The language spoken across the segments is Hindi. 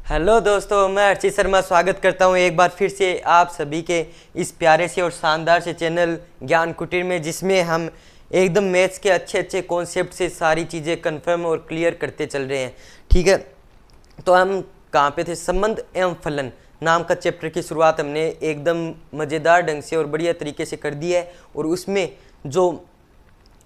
हेलो दोस्तों, मैं अर्चित शर्मा स्वागत करता हूं एक बार फिर से आप सभी के इस प्यारे से और शानदार से चैनल ज्ञान कुटीर में, जिसमें हम एकदम मैथ्स के अच्छे अच्छे कॉन्सेप्ट से सारी चीज़ें कंफर्म और क्लियर करते चल रहे हैं। ठीक है, तो हम कहाँ पे थे? संबंध एवं फलन नाम का चैप्टर की शुरुआत हमने एकदम मज़ेदार ढंग से और बढ़िया तरीके से कर दी है, और उसमें जो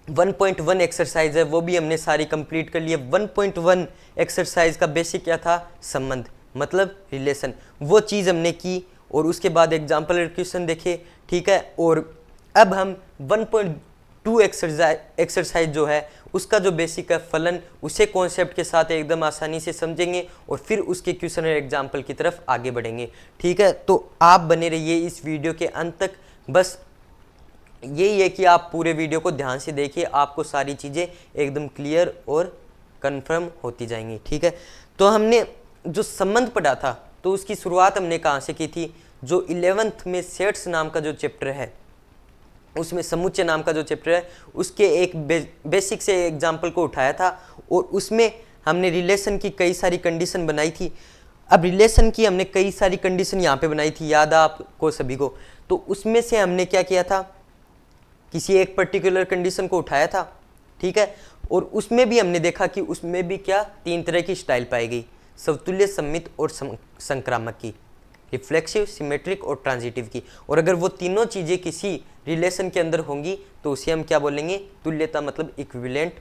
1.1 एक्सरसाइज है वो भी हमने सारी कंप्लीट कर ली है। 1.1 एक्सरसाइज का बेसिक क्या था? संबंध, मतलब रिलेशन, वो चीज़ हमने की, और उसके बाद एग्जाम्पल क्वेश्चन देखे। ठीक है, और अब हम 1.2 एक्सरसाइज जो है उसका जो बेसिक है फलन, उसे कॉन्सेप्ट के साथ एकदम आसानी से समझेंगे और फिर उसके क्वेश्चन और एग्जाम्पल की तरफ आगे बढ़ेंगे। ठीक है, तो आप बने रहिए इस वीडियो के अंत तक। बस यही है कि आप पूरे वीडियो को ध्यान से देखिए, आपको सारी चीज़ें एकदम क्लियर और कंफर्म होती जाएंगी। ठीक है, तो हमने जो संबंध पढ़ा था तो उसकी शुरुआत हमने कहाँ से की थी? जो 11th में सेट्स नाम का जो चैप्टर है, उसमें समुच्चय नाम का जो चैप्टर है उसके एक बेसिक से एग्जाम्पल को उठाया था, और उसमें हमने रिलेशन की कई सारी कंडीशन बनाई थी। अब रिलेशन की हमने कई सारी कंडीशन यहाँ पे बनाई थी, याद है आपको सभी को? तो उसमें से हमने क्या किया था? किसी एक पर्टिकुलर कंडीशन को उठाया था। ठीक है, और उसमें भी हमने देखा कि उसमें भी क्या तीन तरह की स्टाइल पाई गई, समतुल्य, सममित और संक्रामक की, रिफ्लेक्सिव, सिमेट्रिक और ट्रांजिटिव की। और अगर वो तीनों चीज़ें किसी रिलेशन के अंदर होंगी तो उसे हम क्या बोलेंगे? तुल्यता, मतलब इक्विवेलेंट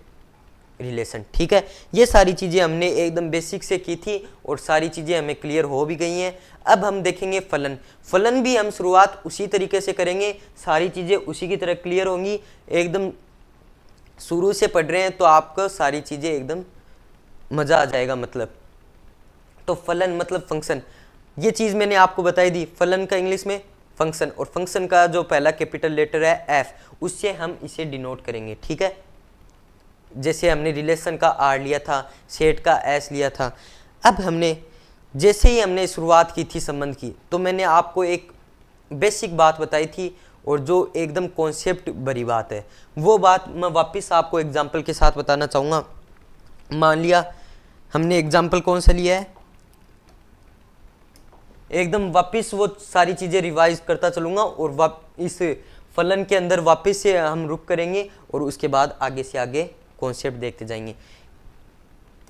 रिलेशन। ठीक है, ये सारी चीज़ें हमने एकदम बेसिक से की थी और सारी चीज़ें हमें क्लियर हो भी गई हैं। अब हम देखेंगे फलन। फलन भी हम शुरुआत उसी तरीके से करेंगे, सारी चीज़ें उसी की तरह क्लियर होंगी। एकदम शुरू से पढ़ रहे हैं तो आपको सारी चीज़ें एकदम मज़ा आ जाएगा। मतलब तो फलन मतलब फंक्शन, ये चीज़ मैंने आपको बताई दी। फलन का इंग्लिश में फंक्शन, और फंक्शन का जो पहला कैपिटल लेटर है एफ, उससे हम इसे डिनोट करेंगे। ठीक है, जैसे हमने रिलेशन का आर लिया था, सेट का एस लिया था। अब हमने जैसे ही हमने शुरुआत की थी संबंध की, तो मैंने आपको एक बेसिक बात बताई थी, और जो एकदम कॉन्सेप्ट भरी बात है वो बात मैं वापस आपको एग्जांपल के साथ बताना चाहूँगा। मान लिया हमने एग्जांपल कौन सा लिया है, एकदम वापस वो सारी चीज़ें रिवाइज करता चलूँगा, और इस फलन के अंदर वापस से हम रुक करेंगे और उसके बाद आगे से आगे कॉन्सेप्ट देखते जाएंगे।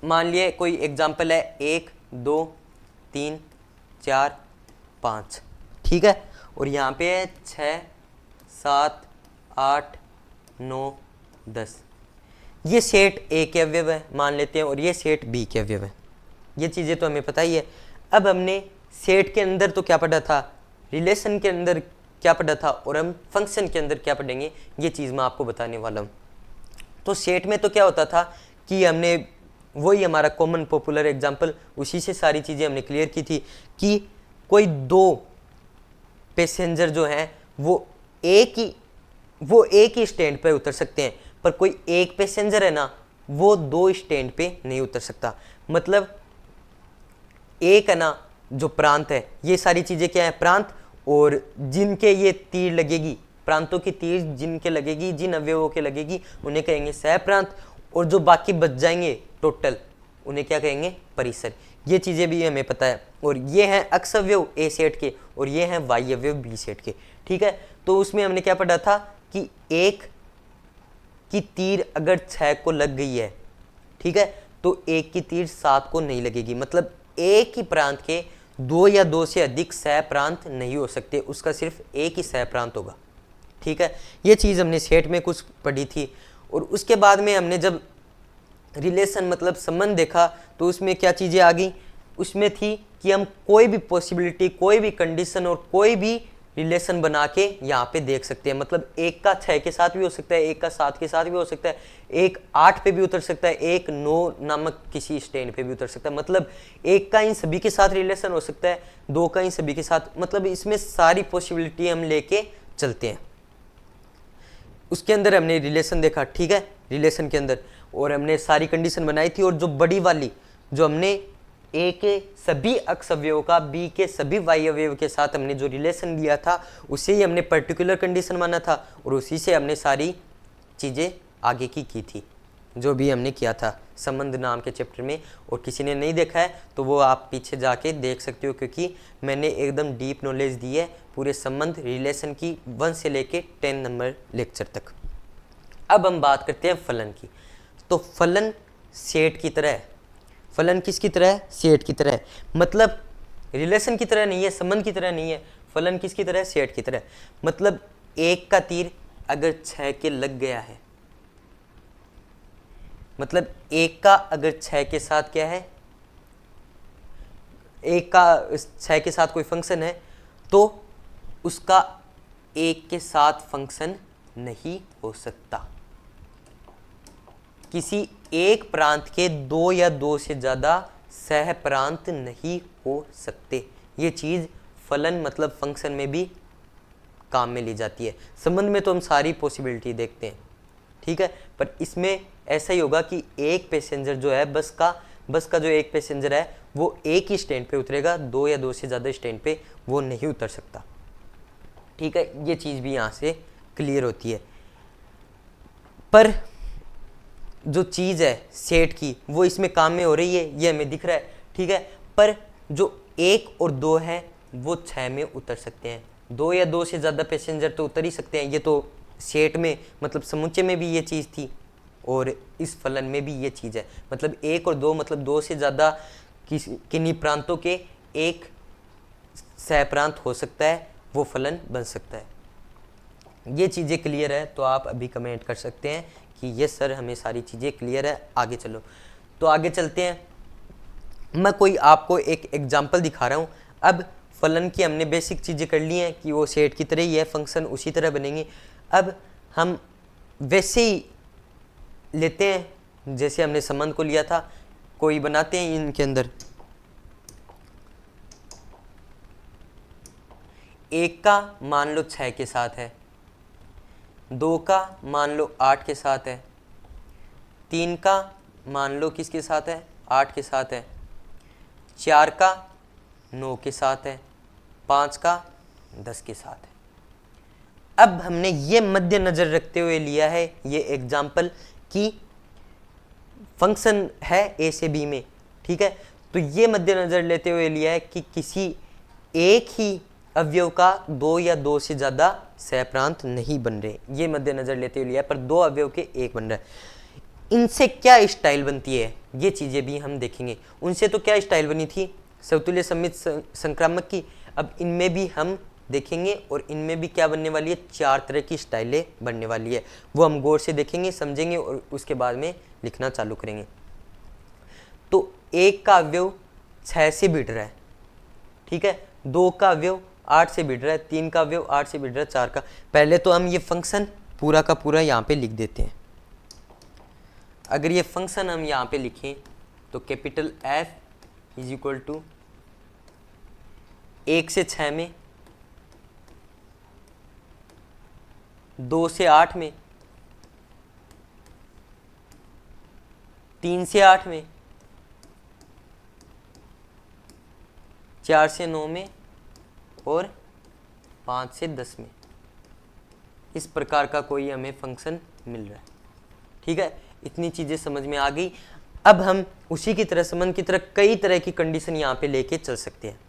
मान लिए कोई एग्जांपल है 1 2 3 4 5। ठीक है, और यहाँ पे है 6 7 8 9 10। ये सेट ए के अवयव है मान लेते हैं, और ये सेट बी के अवयव है। ये चीज़ें तो हमें पता ही है। अब हमने सेट के अंदर तो क्या पढ़ा था, रिलेशन के अंदर क्या पढ़ा था, और हम फंक्शन के अंदर क्या पढ़ेंगे, ये चीज़ मैं आपको बताने वाला हूँ। तो सेट में तो क्या होता था कि हमने वही हमारा कॉमन पॉपुलर एग्जांपल, उसी से सारी चीज़ें हमने क्लियर की थी कि कोई दो पैसेंजर जो हैं वो एक ही स्टैंड पे उतर सकते हैं, पर कोई एक पैसेंजर है ना, वो दो स्टैंड पे नहीं उतर सकता। मतलब एक है ना जो प्रांत है, ये सारी चीज़ें क्या है? प्रांत, और जिनके ये तीर लगेगी, प्रांतों की तीर जिनके लगेगी, जिन अवयवों के लगेगी, उन्हें कहेंगे सह प्रांत, और जो बाकी बच जाएंगे टोटल, उन्हें क्या कहेंगे? परिसर। ये चीज़ें भी हमें पता है। और ये हैं अक्ष अवयव ए सेट के, और ये हैं वाई अवयव बी सेट के। ठीक है, तो उसमें हमने क्या पढ़ा था कि एक की तीर अगर 6 को लग गई है, ठीक है, तो एक की तीर 7 को नहीं लगेगी। मतलब एक ही प्रांत के दो या दो से अधिक सह प्रांत नहीं हो सकते, उसका सिर्फ एक ही सह प्रांत होगा। ठीक है, ये चीज़ हमने सेट में कुछ पढ़ी थी। और उसके बाद में हमने जब रिलेशन मतलब संबंध देखा, तो उसमें क्या चीज़ें आ गई? उसमें थी कि हम कोई भी पॉसिबिलिटी, कोई भी कंडीशन और कोई भी रिलेशन बना के यहाँ पे देख सकते हैं। मतलब एक का 6 के साथ भी हो सकता है, एक का 7 के साथ भी हो सकता है, एक 8 पे भी उतर सकता है, एक 9 नामक किसी स्टैंड पे भी उतर सकता है। मतलब एक का इन सभी के साथ रिलेशन हो सकता है, दो का इन सभी के साथ। मतलब इसमें सारी पॉसिबिलिटी हम लेके चलते हैं। उसके अंदर हमने रिलेशन देखा। ठीक है, रिलेशन के अंदर और हमने सारी कंडीशन बनाई थी, और जो बड़ी वाली जो हमने ए के सभी अक्ष अवयवों का बी के सभी वाई अवयव के साथ हमने जो रिलेशन लिया था, उसे ही हमने पर्टिकुलर कंडीशन माना था, और उसी से हमने सारी चीज़ें आगे की थी। जो भी हमने किया था संबंध नाम के चैप्टर में, और किसी ने नहीं देखा है तो वो आप पीछे जाके देख सकते हो, क्योंकि मैंने एकदम डीप नॉलेज दी है पूरे संबंध रिलेशन की 1 से लेके 10 नंबर लेक्चर तक। अब हम बात करते हैं फलन की। तो फलन सेट की तरह है। फलन किसकी तरह है? सेट की तरह है। मतलब रिलेशन की तरह नहीं है, संबंध की तरह नहीं है। फलन किसकी तरह है? सेट की तरह। मतलब एक का तीर अगर 6 के लग गया है, मतलब एक का अगर 6 के साथ क्या है, एक का 6 के साथ कोई फंक्शन है तो उसका एक के साथ फंक्शन नहीं हो सकता। किसी एक प्रांत के 2 या 2 से ज़्यादा सह प्रांत नहीं हो सकते। ये चीज़ फलन मतलब फंक्शन में भी काम में ली जाती है। संबंध में तो हम सारी पॉसिबिलिटी देखते हैं, ठीक है, पर इसमें ऐसा ही होगा कि एक पैसेंजर जो है बस का जो एक पैसेंजर है वो एक ही स्टैंड पे उतरेगा, 2 या 2 से ज़्यादा स्टैंड पे वो नहीं उतर सकता, ठीक है। ये चीज़ भी यहाँ से क्लियर होती है। पर जो चीज़ है सेट की वो इसमें काम में हो रही है, ये हमें दिख रहा है, ठीक है। पर जो 1 और 2 है वो 6 में उतर सकते हैं। 2 या 2 से ज़्यादा पैसेंजर तो उतर ही सकते हैं। ये तो सेट में मतलब समुच्चय में भी ये चीज़ थी और इस फलन में भी ये चीज़ है। मतलब 1 और 2 मतलब 2 से ज़्यादा किन्हीं प्रांतों के एक सहप्रांत हो सकता है, वो फलन बन सकता है। ये चीज़ें क्लियर है तो आप अभी कमेंट कर सकते हैं कि यस सर हमें सारी चीज़ें क्लियर है, आगे चलो। तो आगे चलते हैं। मैं कोई आपको एक एग्जांपल दिखा रहा हूँ। अब फलन की हमने बेसिक चीज़ें कर ली हैं कि वो सेट की तरह ही है, फंक्शन उसी तरह बनेंगे। अब हम वैसे ही लेते हैं जैसे हमने संबंध को लिया था, कोई बनाते हैं इनके अंदर। एक का मान लो 6 के साथ है, 2 का मान लो 8 के साथ है, 3 का मान लो किसके साथ है? 8 के साथ है, 4 का 9 के साथ है, 5 का 10 के साथ है। अब हमने ये मद्देनजर रखते हुए लिया है ये एग्जाम्पल कि फंक्शन है ए से बी में, ठीक है। तो ये मद्देनजर लेते हुए लिया है कि किसी एक ही अवयव का 2 या 2 से ज़्यादा सहप्रांत नहीं बन रहे, ये मद्देनजर लेते हुए लिया है। पर 2 अवयव के एक बन रहा है। इनसे क्या स्टाइल बनती है ये चीज़ें भी हम देखेंगे। उनसे तो क्या स्टाइल बनी थी? समतुल्य सममित संक्रामक की। अब इनमें भी हम देखेंगे और इनमें भी क्या बनने वाली है? 4 तरह की स्टाइलें बनने वाली है। वो हम गौर से देखेंगे, समझेंगे और उसके बाद में लिखना चालू करेंगे। तो एक का अवयव 6 से भिड़ रहा है, ठीक है। 2 का अवयव 8 से भिड़ रहा है, 3 का अवयव 8 से भिड़ रहा है, 4 का। पहले तो हम ये फंक्शन पूरा का पूरा यहाँ पे लिख देते हैं। अगर ये फंक्शन हम यहाँ पे लिखें तो capital F is equal to 1 से 6 में, 2 से 8 में, 3 से 8 में, 4 से 9 में और 5 से 10 में। इस प्रकार का कोई हमें फंक्शन मिल रहा है, ठीक है। इतनी चीज़ें समझ में आ गई। अब हम उसी की तरह संबंध की तरह कई तरह की कंडीशन यहाँ पे लेके चल सकते हैं,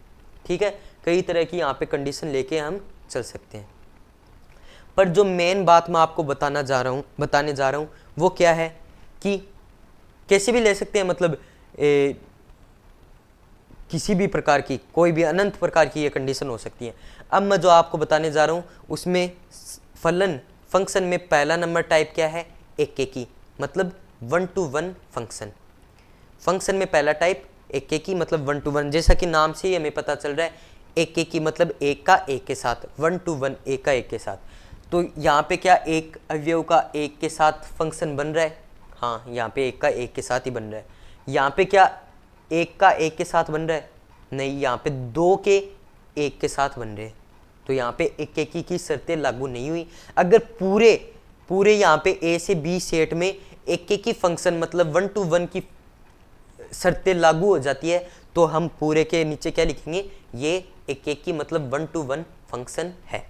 ठीक है। कई तरह की यहाँ पे कंडीशन लेके हम चल सकते हैं। पर जो मेन बात मैं आपको बताने जा रहा हूँ वो क्या है कि कैसे भी ले सकते हैं, मतलब किसी भी प्रकार की, कोई भी अनंत प्रकार की ये कंडीशन हो सकती है। अब मैं जो आपको बताने जा रहा हूँ उसमें फंक्शन में पहला नंबर टाइप क्या है? एकेकी, मतलब 1 to 1 फंक्शन। फंक्शन में पहला टाइप एकेकी मतलब 1 to 1, जैसा कि नाम से ही हमें पता चल रहा है। एकेकी मतलब एक का एक के साथ, 1 to 1 एक का एक के साथ। तो यहाँ पे क्या एक अवयव का एक के साथ फंक्शन बन रहा है? हाँ, यहाँ पे एक का एक के साथ ही बन रहा है। यहाँ पे क्या एक का एक के साथ बन रहा है? नहीं, यहाँ पे 2 के एक के साथ बन रहे हैं। तो यहाँ पे एकेकी की शर्तें लागू नहीं हुई। अगर पूरे यहाँ पे ए से बी सेट में एकेकी फंक्शन मतलब 1 to 1 की शर्तें लागू हो जाती है तो हम पूरे के नीचे क्या लिखेंगे? ये एकेकी मतलब 1 to 1 फंक्शन है।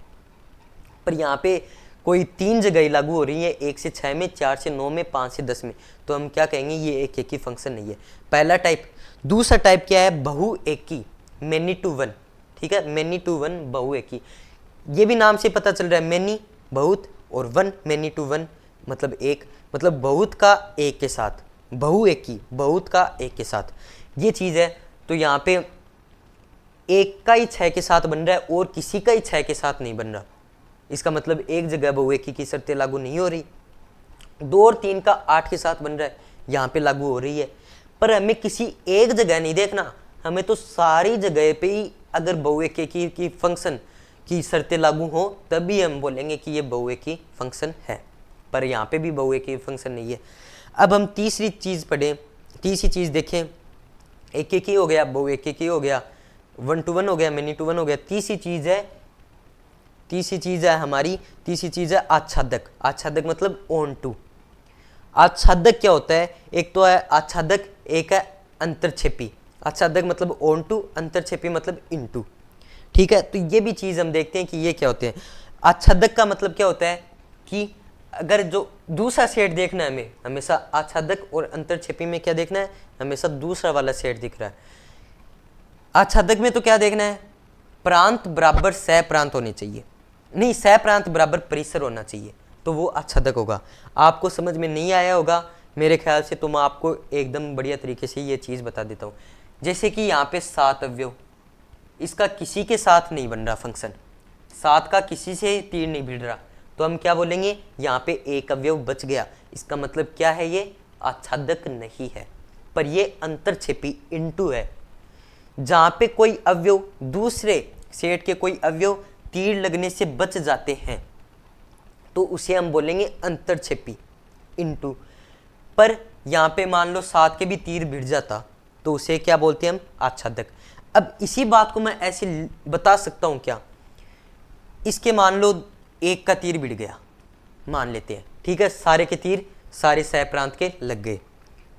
पर यहाँ पे कोई 3 जगह लागू हो रही है, 1 से 6 में, 4 से 9 में, 5 से 10 में, तो हम क्या कहेंगे, ये एक एकी फंक्शन नहीं है। पहला टाइप। दूसरा टाइप क्या है, बहु एकी, मेनी टू वन। ठीक है, मेनी टू वन, बहु एकी। ये भी नाम से पता चल रहा है, मेनी बहुत और वन, मेनी टू वन मतलब एक, मतलब बहुत का एक के साथ, बहु एकी बहुत का एक के साथ, ये चीज़ है। तो यहाँ पे एक का ही 6 के साथ बन रहा है और किसी का ही 6 के साथ नहीं बन रहा। इसका मतलब एक जगह बहुएकी की शर्तें लागू नहीं हो रही। 2 और 3 का 8 के साथ बन रहा है, यहाँ पे लागू हो रही है। पर हमें किसी एक जगह नहीं देखना, हमें तो सारी जगह पे ही अगर बहुएकी की फंक्शन की शर्तें लागू हो तभी हम बोलेंगे कि ये बहुएकी फंक्शन है। पर यहाँ पे भी बहुएकी फंक्शन नहीं है। अब हम तीसरी चीज़ पढ़ें, तीसरी चीज़ देखें। एक एक ही हो गया, बहुएकी ही हो गया, 1 to 1 हो गया, मेनी टू वन हो गया। तीसरी चीज़ है हमारी, तीसरी चीज़ है आच्छादक। आच्छादक मतलब ऑन टू। आच्छादक क्या होता है, एक तो है आच्छादक, एक है अंतरछेपी। आच्छादक मतलब ऑन टू, अंतरछेपी मतलब इनटू। ठीक है, तो ये भी चीज़ हम देखते हैं कि ये क्या होते हैं। आच्छादक का मतलब क्या होता है कि अगर जो दूसरा सेट देखना है हमें, हमेशा आच्छादक और अंतरछेपी में क्या देखना है, हमेशा दूसरा वाला सेट दिख रहा है। आच्छादक में तो क्या देखना है, प्रांत बराबर सह प्रांत होने चाहिए, नहीं सह प्रांत बराबर परिसर होना चाहिए, तो वो आच्छादक होगा। आपको समझ में नहीं आया होगा मेरे ख्याल से, तो मैं आपको एकदम बढ़िया तरीके से ये चीज़ बता देता हूँ। जैसे कि यहाँ पे 7 अवयव, इसका किसी के साथ नहीं बन रहा फंक्शन, 7 का किसी से तीर नहीं भिड़ रहा, तो हम क्या बोलेंगे, यहाँ पे एक अवयव बच गया। इसका मतलब क्या है, ये आच्छादक नहीं है, पर ये अंतरछेपी इनटू है। जहाँ पे कोई अवयव, दूसरे सेट के कोई अवयव तीर लगने से बच जाते हैं तो उसे हम बोलेंगे अंतरछेपी इनटू। पर यहाँ पे मान लो 7 के भी तीर भिड़ जाता तो उसे क्या बोलते हैं हम, आच्छादक। अब इसी बात को मैं ऐसे बता सकता हूँ क्या, इसके मान लो 1 का तीर भिड़ गया, मान लेते हैं, ठीक है, सारे के तीर सारे सह प्रांत के लग गए,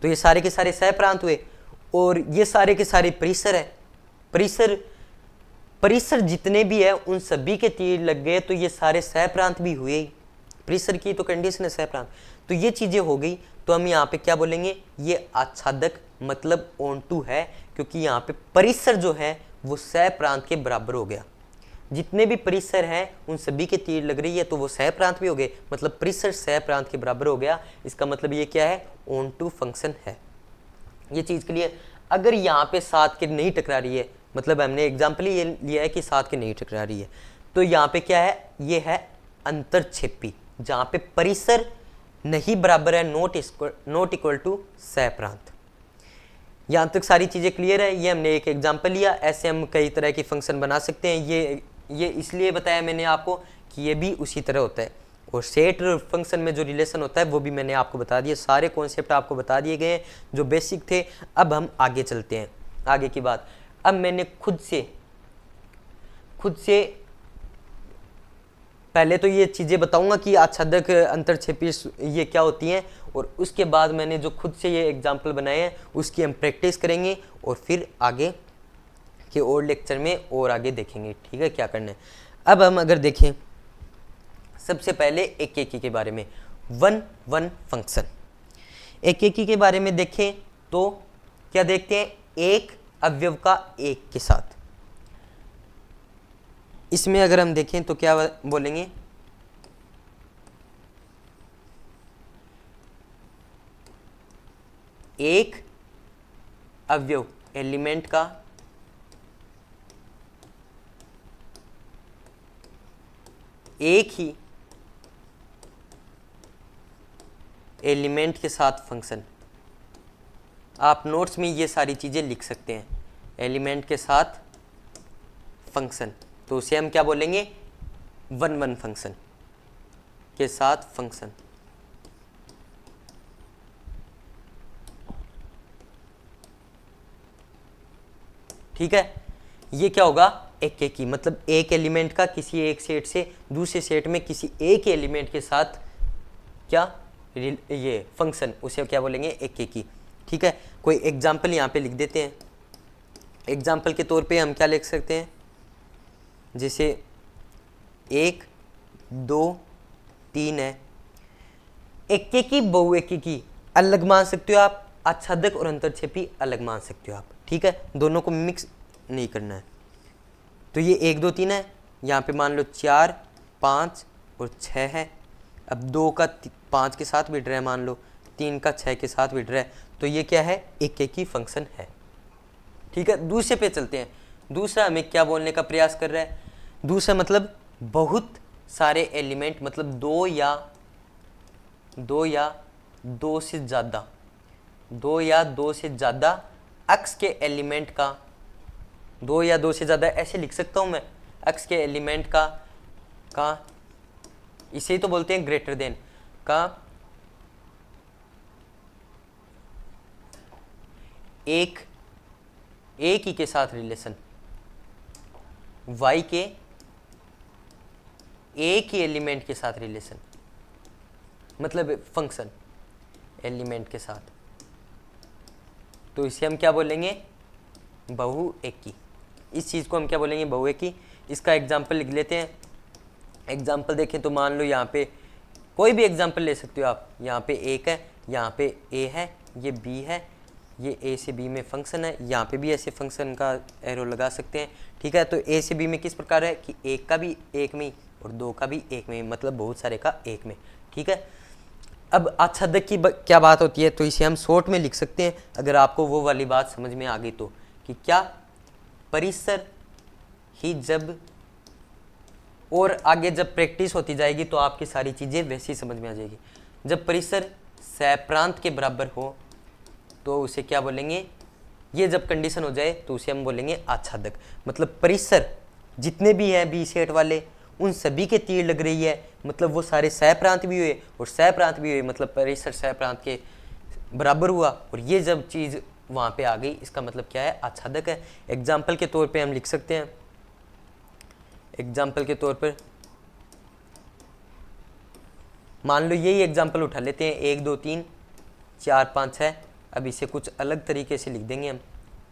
तो ये सारे के सारे सह प्रांत हुए और ये सारे के सारे परिसर है। परिसर जितने भी है उन सभी के तीर लग गए, तो ये सारे सह प्रांत भी हुए ही। परिसर की तो कंडीशन है सह प्रांत, तो ये चीजें हो गई। तो हम यहाँ पे क्या बोलेंगे, ये आच्छादक मतलब ऑन टू है, क्योंकि यहाँ पे परिसर जो है वो सह प्रांत के बराबर हो गया। जितने भी परिसर हैं उन सभी के तीर लग रही है, तो वो सह प्रांत भी हो गए, मतलब परिसर सह प्रांत के बराबर हो गया। इसका मतलब ये क्या है, ऑन टू फंक्शन है। ये चीज़ के लिए अगर यहाँ पे 7 के नहीं टकरा रही है, मतलब हमने एग्जाम्पल ही ये लिया है कि 7 के नहीं टकरा रही है, तो यहाँ पे क्या है, ये है अंतरछेपी, जहाँ पे परिसर नहीं बराबर है, नॉट इक्वल टू सह प्रांत। यहाँ तक सारी चीज़ें क्लियर है। ये हमने एक एग्जाम्पल लिया, ऐसे हम कई तरह की फंक्शन बना सकते हैं। ये इसलिए बताया मैंने आपको कि ये भी उसी तरह होता है। और सेट फंक्शन में जो रिलेशन होता है वो भी मैंने आपको बता दिया, सारे कॉन्सेप्ट आपको बता दिए गए जो बेसिक थे। अब हम आगे चलते हैं, आगे की बात। अब मैंने खुद से पहले तो ये चीज़ें बताऊंगा कि आच्छादक अंतरछेपी ये क्या होती हैं, और उसके बाद मैंने जो खुद से ये एग्जाम्पल बनाए हैं उसकी हम प्रैक्टिस करेंगे और फिर आगे के और लेक्चर में और आगे देखेंगे, ठीक है, क्या करना है। अब हम अगर देखें सबसे पहले एक एकी के बारे में, 1-1 फंक्शन। एक एकी के बारे में देखें तो क्या देखते हैं, एक अवयव का एक के साथ। इसमें अगर हम देखें तो क्या बोलेंगे, एक अवयव एलिमेंट का एक ही एलिमेंट के साथ फंक्शन। आप नोट्स में ये सारी चीज़ें लिख सकते हैं, एलिमेंट के साथ फंक्शन, तो उसे हम क्या बोलेंगे, 1-1 फंक्शन के साथ फंक्शन। ठीक है, ये क्या होगा, एक एकी, मतलब एक एलिमेंट का किसी एक सेट से दूसरे सेट में किसी एक एलिमेंट के साथ क्या ये फंक्शन, उसे क्या बोलेंगे, एक एकी। ठीक है, कोई एग्जाम्पल यहाँ पे लिख देते हैं। एग्जाम्पल के तौर पे हम क्या लिख सकते हैं, जैसे 1, 2, 3 है। एकेकी बहुएकेकी अलग मान सकते हो आप, आच्छादक और अंतरछेपी अलग मान सकते हो आप, ठीक है, दोनों को मिक्स नहीं करना है। तो ये 1 2 3 है, यहाँ पे मान लो 4 5 और 6 है। अब 2 का 5 के साथ बिट रहा है, मान लो 3 का 6 के साथ बिट रहा है, तो ये क्या है, एकेकी फंक्शन है, ठीक है। दूसरे पे चलते हैं। दूसरा हमें क्या बोलने का प्रयास कर रहा है, दूसरा मतलब बहुत सारे एलिमेंट, मतलब दो या दो से ज़्यादा अक्ष के एलिमेंट का, 2 या 2 से ज़्यादा ऐसे लिख सकता हूँ मैं, अक्ष के एलिमेंट का इसे ही तो बोलते हैं ग्रेटर देन का एक ही के साथ रिलेशन, y के एक ही एलिमेंट के साथ रिलेशन, मतलब फंक्शन एलिमेंट के साथ, तो इसे हम क्या बोलेंगे, बहुएकी। इस चीज़ को हम क्या बोलेंगे, बहुएकी। इसका एग्जाम्पल लिख लेते हैं। एग्जाम्पल देखें तो मान लो यहाँ पे कोई भी एग्जाम्पल ले सकते हो आप, यहाँ पे 1 है, यहाँ पे a है, ये b है, ये a से b में फंक्शन है, यहाँ पे भी ऐसे फंक्शन का एरो लगा सकते हैं, ठीक है। तो a से b में किस प्रकार है कि 1 का भी 1 में और 2 का भी 1 में, मतलब बहुत सारे का 1 में, ठीक है। अब आच्छादक की क्या बात होती है, तो इसे हम शॉर्ट में लिख सकते हैं, अगर आपको वो वाली बात समझ में आ गई तो, कि क्या परिसर ही जब, और आगे जब प्रैक्टिस होती जाएगी तो आपकी सारी चीज़ें वैसी समझ में आ जाएगी। जब परिसर सप्रांत के बराबर हो तो उसे क्या बोलेंगे, ये जब कंडीशन हो जाए तो उसे हम बोलेंगे आच्छादक। मतलब परिसर जितने भी हैं बी सेट वाले, उन सभी के तीर लग रही है, मतलब वो सारे सप्रांत भी हुए और सप्रांत भी हुए, मतलब परिसर सप्रांत के बराबर हुआ, और ये जब चीज़ वहाँ पे आ गई, इसका मतलब क्या है, आच्छादक है। एग्जाम्पल के तौर पे हम लिख सकते हैं, एग्जाम्पल के तौर पर मान लो यही एग्जाम्पल उठा लेते हैं, 1 2 3 4 5 6। अब इसे कुछ अलग तरीके से लिख देंगे हम,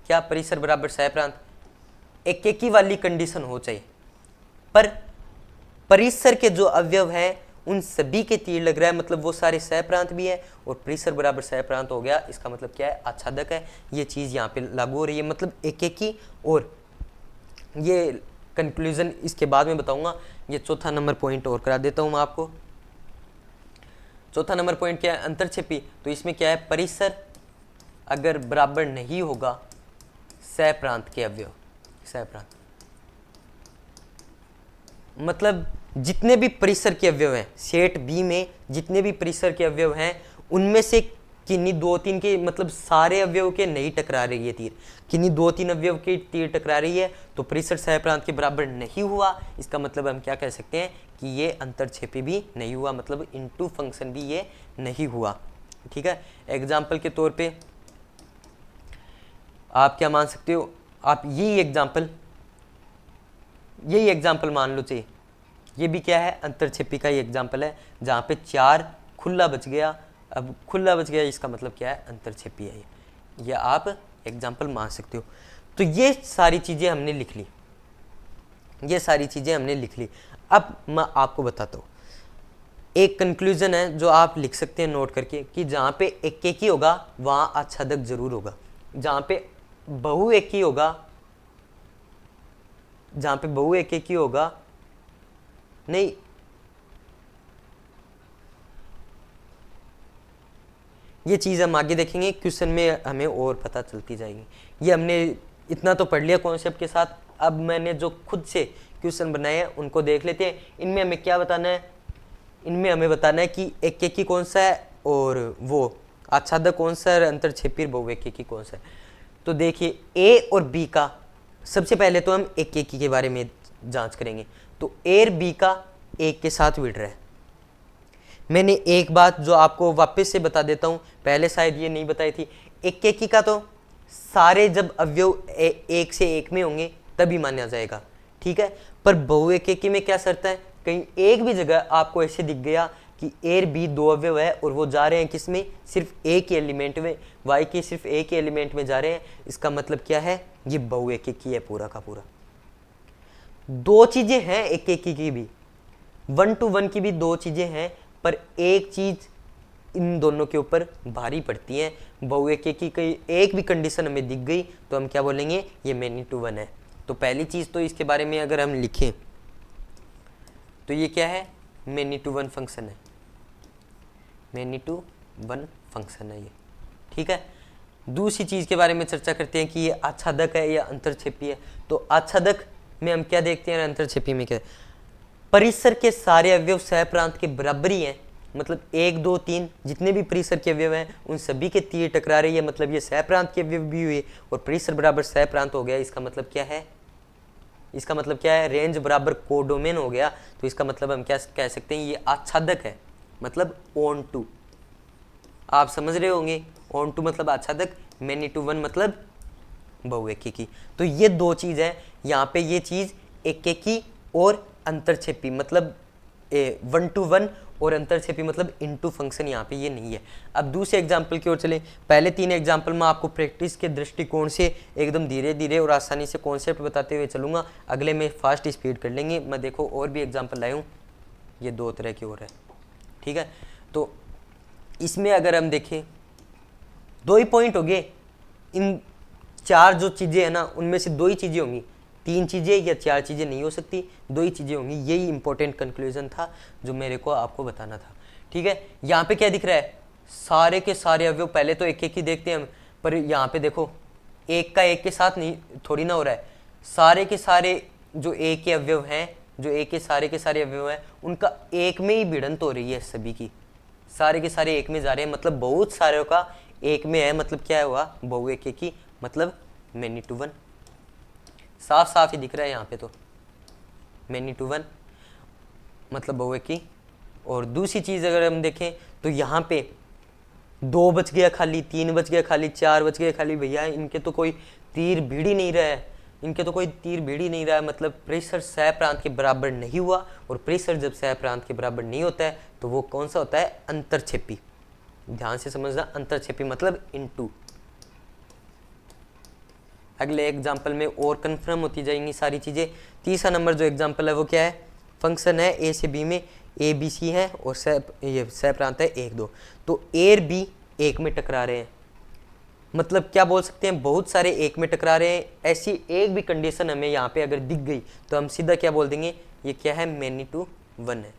क्या, परिसर बराबर सप्रांत, एकेकी वाली कंडीशन हो चाहिए, पर परिसर के जो अवयव हैं उन सभी के तीर लग रहा है, मतलब वो सारे सप्रांत भी है और परिसर बराबर सप्रांत हो गया, इसका मतलब क्या है, आच्छादक है। ये चीज़ यहाँ पे लागू हो रही है, मतलब एकेकी। और ये कंक्लूजन इसके बाद में बताऊंगा। ये चौथा नंबर पॉइंट और करा देता हूँ मैं आपको। चौथा नंबर पॉइंट क्या है, अंतरछेपी। तो इसमें क्या है, परिसर अगर बराबर नहीं होगा सप्रांत के अवयव, सप्रांत मतलब जितने भी परिसर के अवयव हैं सेट बी में, जितने भी परिसर के अवयव हैं उनमें से किन्हीं 2 3 के, मतलब सारे अवयव के नहीं टकरा रही है तीर, किन्हीं 2 3 अवयव के तीर टकरा रही है, तो परिसर सप्रांत के बराबर नहीं हुआ, इसका मतलब हम क्या कह सकते हैं कि ये अंतरछेपी भी नहीं हुआ, मतलब इनटू फंक्शन भी ये नहीं हुआ, ठीक है। एग्जाम्पल के तौर पे आप क्या मान सकते हो, आप यही एग्जाम्पल मान लो चाहिए, ये भी क्या है, अंतरछेपी का ही एग्जाम्पल है, जहाँ पे 4 खुला बच गया। अब खुला बच गया इसका मतलब क्या है, अंतरछेपी है ये आप एग्जाम्पल मान सकते हो। तो ये सारी चीज़ें हमने लिख ली, ये सारी चीज़ें हमने लिख ली। अब मैं आपको बताता हूँ, एक कंक्लूजन है जो आप लिख सकते हैं नोट करके, कि जहाँ पे एकेकी होगा वहाँ आच्छादक जरूर होगा, जहाँ पे बहुएकी होगा, जहाँ पे बहुएकी होगा नहीं, ये चीज़ हम आगे देखेंगे, क्वेश्चन में हमें और पता चलती जाएगी। ये हमने इतना तो पढ़ लिया कॉन्सेप्ट के साथ, अब मैंने जो खुद से क्वेश्चन बनाए हैं उनको देख लेते हैं। इनमें हमें क्या बताना है, इनमें हमें बताना है कि एकेकी कौन सा है और वो आच्छादक कौन सा है, अंतरछेपी बहुएकी कौन सा है। तो देखिए ए और बी का, सबसे पहले तो हम एकेकी के बारे में जांच करेंगे। तो ए और बी का एक के साथ विड़ रहा है। मैंने एक बात जो आपको वापस से बता देता हूँ, पहले शायद ये नहीं बताई थी, एकेकी का तो सारे जब अवयव एक से एक में होंगे तभी माना जाएगा, ठीक है। पर बहुएकी में क्या शर्त है, कहीं एक भी जगह आपको ऐसे दिख गया कि ए और बी 2 अवयव है और वो जा रहे हैं किस में, सिर्फ एक ही एलिमेंट में, वाई के सिर्फ एक ही एलिमेंट में जा रहे हैं, इसका मतलब क्या है, ये बहुएकी है पूरा का पूरा। 2 चीजें हैं एकेकी की भी, 1 to 1 की भी दो चीज़ें हैं, पर एक चीज़ इन दोनों के ऊपर भारी पड़ती है। बहुएके की कोई एक भी कंडीशन हमें दिख गई तो हम क्या बोलेंगे, ये मेनी टू वन है। तो पहली चीज़ तो इसके बारे में अगर हम लिखें तो ये क्या है, मेनी टू वन फंक्शन है, मेनी टू वन फंक्शन है ये, ठीक है। दूसरी चीज़ के बारे में चर्चा करते हैं कि ये आच्छादक है या अंतरछेपी है। तो आच्छादक में हम क्या देखते हैं और अंतरछेपी में क्या, परिसर के सारे अवयव सहप्रांत के बराबर ही हैं, मतलब 1 2 3 जितने भी परिसर के अवयव हैं उन सभी के तीर टकरा रही है, मतलब ये सहप्रांत के अवयव भी हुए और परिसर बराबर सहप्रांत हो गया। इसका मतलब क्या है, इसका मतलब क्या है, रेंज बराबर कोडोमेन हो गया। तो इसका मतलब हम क्या कह सकते हैं, ये आच्छादक है, मतलब ऑन टू। आप समझ रहे होंगे, ऑन टू मतलब आच्छादक, मेनी टू वन मतलब बहुएकी की। तो ये दो चीज़ है यहाँ पे, ये चीज़ एकेकी और अंतरछेपी, मतलब 1 to 1 और अंतरछेपी मतलब इनटू फंक्शन यहाँ पे ये नहीं है। अब दूसरे एग्जाम्पल की ओर चले। पहले 3 एग्जाम्पल में आपको प्रैक्टिस के दृष्टिकोण से एकदम धीरे धीरे और आसानी से कॉन्सेप्ट बताते हुए चलूँगा, अगले में फास्ट स्पीड कर लेंगे। मैं देखो और भी एग्जाम्पल लाया हूँ, ये 2 तरह की और है, ठीक है। तो इसमें अगर हम देखें 2 ही पॉइंट हो गए, इन 4 जो चीज़ें हैं ना उनमें से 2 ही चीज़ें होंगी, 3 चीज़ें या 4 चीज़ें नहीं हो सकती, 2 ही चीज़ें होंगी। यही इंपॉर्टेंट कंक्लूजन था जो मेरे को आपको बताना था, ठीक है। यहाँ पे क्या दिख रहा है, सारे के सारे अवयव, पहले तो एक एक ही देखते हैं हम, पर यहाँ पे देखो एक का एक के साथ नहीं थोड़ी ना हो रहा है, सारे के सारे जो एक के अवयव हैं, जो एक के सारे अवयव हैं उनका एक में ही भिड़ंत हो रही है सभी की, सारे के सारे एक में जा रहे हैं, मतलब बहुत सारे का एक में है, मतलब क्या हुआ, बहुएके की, मतलब मेनी टू वन। साफ साफ ही दिख रहा है यहाँ पे, तो मेनी टू वन मतलब बहुएकी। और दूसरी चीज़ अगर हम देखें तो यहाँ पे 2 बच गया खाली, 3 बच गया खाली, 4 बच गया खाली, भैया इनके तो कोई तीर भिड़ ही नहीं रहा है, इनके तो कोई तीर भिड़ ही नहीं रहा है, मतलब प्रेशर सह प्रांत के बराबर नहीं हुआ। और प्रेशर जब सह प्रांत के बराबर नहीं होता है तो वो कौन सा होता है, अंतरछेपी। ध्यान से समझना, अंतरछेपी मतलब इनटू। अगले एग्जाम्पल में और कन्फर्म होती जाएंगी सारी चीज़ें। तीसरा नंबर जो एग्जाम्पल है वो क्या है, फंक्शन है ए से बी में, ए बी सी है और ये सह प्रांत है 1 2। तो ए और बी एक में टकरा रहे हैं, मतलब क्या बोल सकते हैं, बहुत सारे एक में टकरा रहे हैं। ऐसी एक भी कंडीशन हमें यहाँ पे अगर दिख गई तो हम सीधा क्या बोल देंगे, ये क्या है, मेनी टू वन है,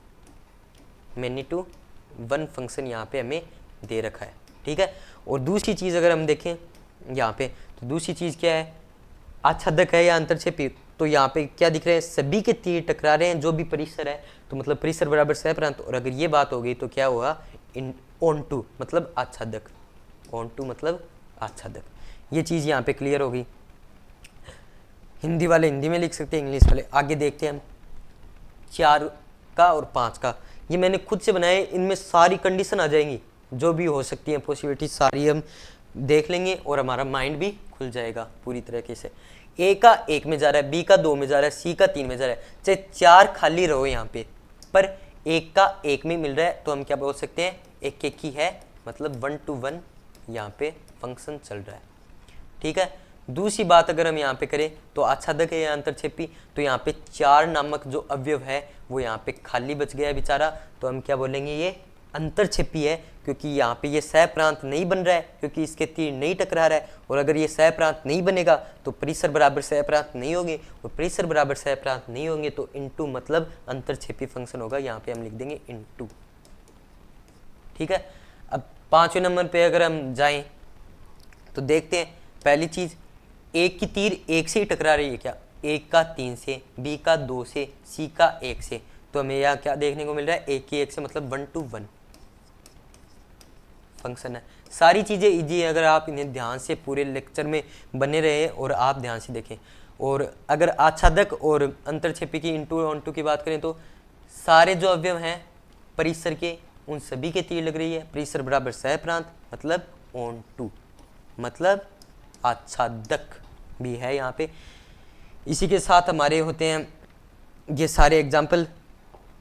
मेनी टू वन फंक्शन यहाँ पे हमें दे रखा है, ठीक है। और दूसरी चीज़ अगर हम देखें यहाँ पे, तो दूसरी चीज़ क्या है, आच्छादक है या अंतरछेपी। तो यहाँ पे क्या दिख रहे हैं, सभी के तीर टकरा रहे हैं जो भी परिसर है, तो मतलब परिसर बराबर सहप्रांत। और अगर ये बात हो गई तो क्या हुआ, इन ऑन टू मतलब आच्छादक, ऑन टू मतलब आच्छादक। ये चीज़ यहाँ पे क्लियर होगी। हिंदी वाले हिंदी में लिख सकते हैं, इंग्लिश वाले। आगे देखते हैं हम 4 का और 5 का, ये मैंने खुद से बनाए, इनमें सारी कंडीशन आ जाएंगी जो भी हो सकती है, पॉसिबिलिटी सारी हम देख लेंगे और हमारा माइंड भी खुल जाएगा पूरी तरीके से। ए का 1 में जा रहा है, बी का 2 में जा रहा है, सी का 3 में जा रहा है, चाहे 4 खाली रहो यहाँ पे, पर एक का 1 में मिल रहा है, तो हम क्या बोल सकते हैं, एक एक ही है, मतलब 1 to 1 यहाँ पे फंक्शन चल रहा है, ठीक है। दूसरी बात अगर हम यहाँ पे करें तो आच्छादक है या अंतरछेपी, तो यहाँ पे 4 नामक जो अवयव है वो यहाँ पे खाली बच गया है बेचारा, तो हम क्या बोलेंगे, ये अंतरछेपी है, क्योंकि यहाँ पे ये सह प्रांत नहीं बन रहा है, क्योंकि इसके तीर नहीं टकरा रहा है। और अगर ये सह प्रांत नहीं बनेगा तो परिसर बराबर सह प्रांत नहीं होंगे, और परिसर बराबर सह प्रांत नहीं होंगे तो इनटू मतलब अंतरछेपी फंक्शन होगा, यहाँ पे हम लिख देंगे इनटू, ठीक है। अब 5वें नंबर पे अगर हम जाएं तो देखते हैं, पहली चीज, एक की तीर एक से ही टकरा रही है क्या, एक का 3 से, बी का 2 से, सी का 1 से, तो हमें यहाँ क्या देखने को मिल रहा है, एक की 1 से मतलब 1 to 1 फंक्शन है। सारी चीज़ें इजी है अगर आप इन्हें ध्यान से पूरे लेक्चर में बने रहे और आप ध्यान से देखें। और अगर आच्छादक और अंतरछेपी की इनटू ऑन टू की बात करें तो सारे जो अवयव हैं परिसर के उन सभी के तीर लग रही है, परिसर बराबर सह प्रांत मतलब ऑन टू, मतलब आच्छादक भी है यहाँ पे। इसी के साथ हमारे होते हैं ये सारे एग्जाम्पल,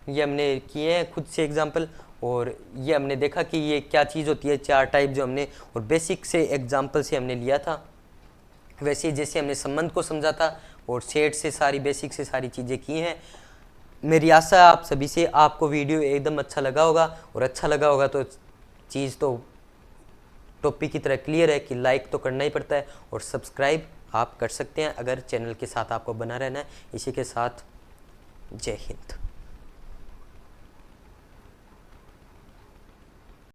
ये हमने किए हैं खुद से एग्जाम्पल, और ये हमने देखा कि ये क्या चीज़ होती है, 4 टाइप जो हमने और बेसिक से एग्जाम्पल से हमने लिया था, वैसे जैसे हमने संबंध को समझा था और सेट से सारी बेसिक से सारी चीज़ें की हैं। मेरी आशा है आप सभी से आपको वीडियो एकदम अच्छा लगा होगा, और अच्छा लगा होगा तो चीज़ तो टॉपिक की तरह क्लियर है कि लाइक तो करना ही पड़ता है, और सब्सक्राइब आप कर सकते हैं अगर चैनल के साथ आपको बना रहना है। इसी के साथ जय हिंद।